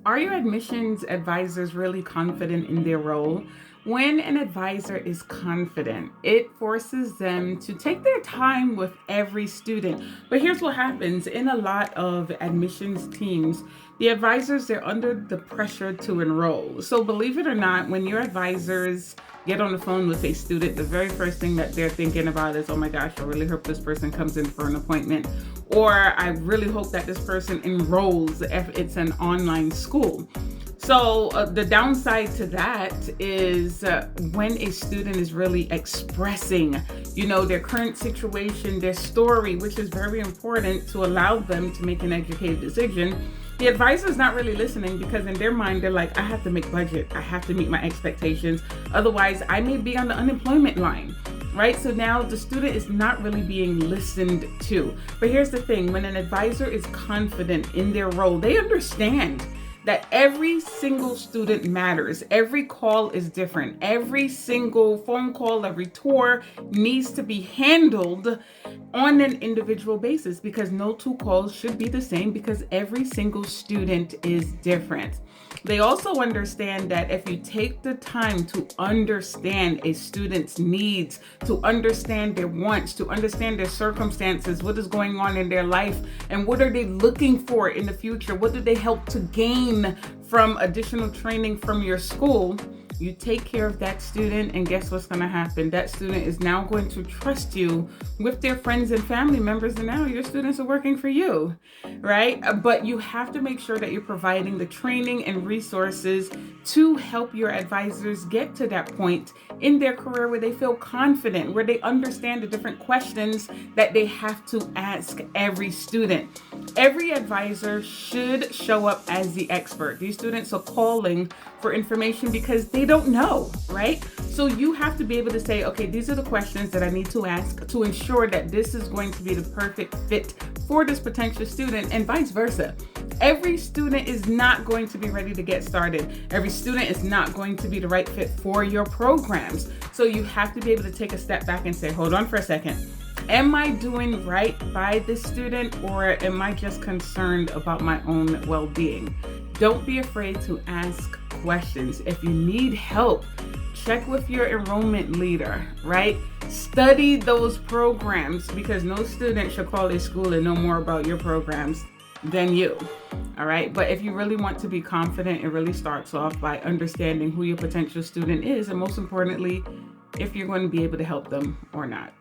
Are your admissions advisors really confident in their role? When an advisor is confident, it forces them to take their time with every student. But here's what happens in a lot of admissions teams. The advisors, they're under the pressure to enroll. So believe it or not, when your advisors get on the phone with a student, the very first thing that they're thinking about is, oh my gosh, I really hope this person comes in for an appointment. Or I really hope that this person enrolls if it's an online school. So the downside to that is when a student is really expressing, their current situation, their story, which is very important to allow them to make an educated decision. The advisor is not really listening because in their mind, they're like, I have to make budget. I have to meet my expectations. Otherwise, I may be on the unemployment line. Right? So now the student is not really being listened to. But here's the thing, when an advisor is confident in their role, they understand that every single student matters. Every call is different. Every single phone call, every tour needs to be handled on an individual basis because no two calls should be the same because every single student is different. They also understand that if you take the time to understand a student's needs, to understand their wants, to understand their circumstances, what is going on in their life, and what are they looking for in the future, what do they help to gain from additional training from your school, you take care of that student, and guess what's going to happen? That student is now going to trust you with their friends and family members, and now your students are working for you, right? But you have to make sure that you're providing the training and resources to help your advisors get to that point in their career where they feel confident, where they understand the different questions that they have to ask every student. Every advisor should show up as the expert. These students are calling for information because they don't know, right? So you have to be able to say, okay, these are the questions that I need to ask to ensure that this is going to be the perfect fit for this potential student, and vice versa. Every student is not going to be ready to get started. Every student is not going to be the right fit for your programs. So you have to be able to take a step back and say, hold on for a second. Am I doing right by this student, or am I just concerned about my own well-being? Don't be afraid to ask questions. If you need help, check with your enrollment leader, right? Study those programs because no student should call a school and know more about your programs than you. All right. But if you really want to be confident, it really starts off by understanding who your potential student is, and most importantly, if you're going to be able to help them or not.